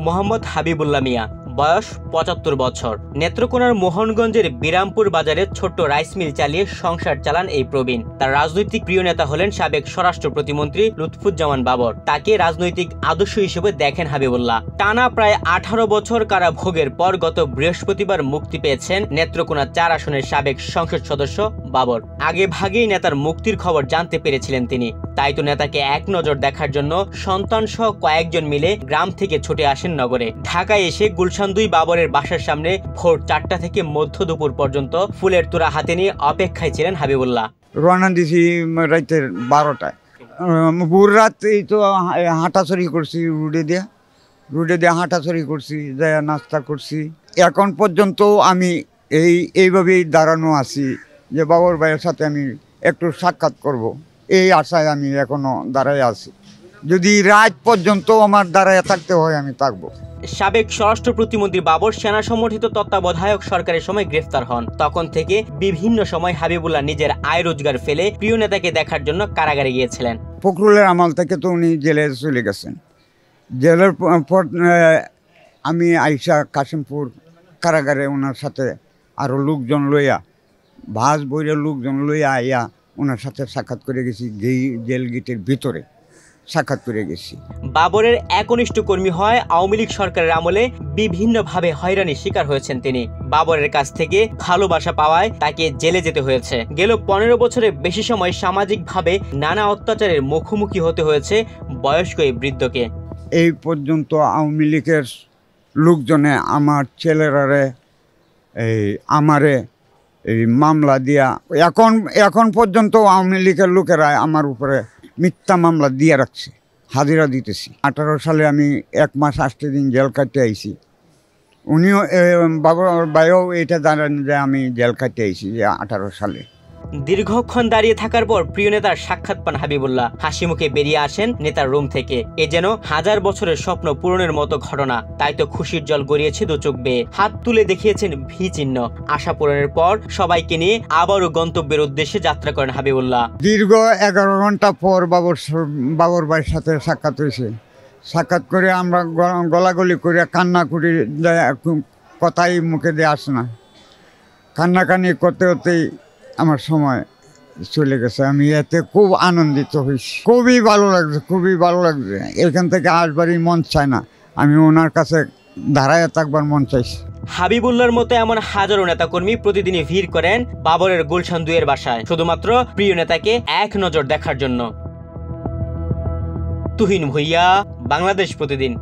মোহাম্মদ হাবিবুল্লাহ মিয়া, বয়স ৭৫ বছর। নেত্রকোনার মোহনগঞ্জের বিরামপুর বাজারে ছোট্ট রাইস মিল চালিয়ে সংসার চালান এই প্রবীণ। তার রাজনৈতিক প্রিয় নেতা হলেন সাবেক স্বরাষ্ট্র প্রতিমন্ত্রী লুৎফুজ্জামান বাবর। তাকে রাজনৈতিক আদর্শ হিসেবে দেখেন হাবিবুল্লাহ। টানা প্রায় ১৮ বছর কারাভোগের পর গত বৃহস্পতিবার মুক্তি পেয়েছেন নেত্রকোনা ৪ আসনের সাবেক সংসদ সদস্য বাবর। আগে ভাগেই নেতার মুক্তির খবর জানতে পেরেছিলেন তিনি। তাই তো নেতাকে এক নজর দেখার জন্য সন্তান সহ কয়েকজন মিলে গ্রাম থেকে ছুটে আসেন নগরে। ঢাকায় এসে গুলশান ২ বাবরের বাসার সামনে ভোর ৪টা থেকে মধ্য দুপুর পর্যন্ত ফুলের তোড়া হাতে নিয়ে অপেক্ষায় ছিলেন হাবিবুল্লাহ। রওনা দিছি রাতের ১২টায়। ভোর রাতেই তো হাঁটাচড়ি করছি, রুটে দিয়ে হাঁটাচড়ি করছি, যায় নাস্তা করছি। এখন পর্যন্ত আমি এইভাবেই দাঁড়ানো আছি যে বাবর ভাইয়ের সাথে আমি একটু সাক্ষাৎ করব, এই আশায় আমি এখনো দাঁড়াই আছি। যদি রাত পর্যন্ত আমার দাঁড়ায় থাকতে হয় আমি থাকবো। সাবেক স্বরাষ্ট্র প্রতিমন্ত্রী বাবর সেনা সমর্থিত তত্ত্বাবধায়ক সরকারের সময় গ্রেফতার হন। তখন থেকে বিভিন্ন সময় হাবিবুল্লাহ নিজের আয় রোজগার ফেলে প্রিয় নেতাকে দেখার জন্য কারাগারে গিয়েছিলেন। ফখরুলের আমল থেকে তো উনি জেলে চলে গেছেন। জেলের পর আমি আইসা কাশিমপুর কারাগারে ওনার সাথে আরও লোকজন লইয়া, ভাস বইয়ের লোকজন লইয়া আইয়া ওনার সাথে সাক্ষাৎ করে গেছি। জেল গেটের ভিতরে সাক্ষাৎ করে গেছি। বাবরের একনিষ্ঠ কর্মী হয় আওয়ামী লীগ সরকারের আমলে বিভিন্নভাবে হয়রানির শিকার হয়েছেন তিনি। বাবরের কাছ থেকে ভালোবাসা পাওয়ায় তাকে জেলে যেতে হয়েছে। গেল ১৫ বছরের বেশি সময় সামাজিকভাবে নানা অত্যাচারের মুখোমুখি হতে হয়েছে বয়স্ক এই বৃদ্ধকে। এই পর্যন্ত আওয়ামী লীগের লোকজনে আমার ছেলেরারে আমারে মামলা দিয়া এখন পর্যন্ত আওয়ামী লীগের লোকেরা আমার উপরে মিথ্যা মামলা দিয়ে রাখছে, হাজিরা দিতেছি। ১৮ সালে আমি ১ মাস ৮ দিন জেল কাটতে আইছি। উনিও বাবর ভাইও এটা জানেন যে আমি জেল কাটতে আইছি যে ১৮ সালে। দীর্ঘক্ষণ দাঁড়িয়ে থাকার পর প্রিয় নেতার সাক্ষাৎ পান হাবিবুল্লাহ। হাসি মুখে বেরিয়ে আসেন নেতার রুম থেকে। এ যেন হাজার বছরের স্বপ্ন পূরণের মতো ঘটনা। তাই তো খুশির জল গড়িয়েছে দু চোখ বেয়ে। হাত তুলে দেখিয়েছেন ভি চিহ্ন। আশা পূরণের পর সবাইকে নিয়ে আবারও গন্তব্যের উদ্দেশ্যে যাত্রা করেন হাবিবুল্লাহ। দীর্ঘ ১১ ঘন্টা পর বাবর ভাইয়ের সাথে সাক্ষাৎ হয়েছে। সাক্ষাৎ করে আমরা গলাগলি করে কান্না করি, কথাই মুখে দিয়ে আসে না। কান্নাকানি করতে করতেই আমার সময় চলে গেছে। আমি এতে খুব আনন্দিত হয়েছি, খুবই ভালো লাগছে। এখান থেকে আসবারই মন চায় না, আমি ওনার কাছে দাঁড়ায় থাকবার মন চাইছি। হাবিবুল্লাহর মতো এমন হাজারো নেতাকর্মী প্রতিদিনই ভিড় করেন বাবরের গুলশান ২ বাসায়, শুধুমাত্র প্রিয় নেতাকে এক নজর দেখার জন্য। তুহিন ভুইয়া, বাংলাদেশ প্রতিদিন।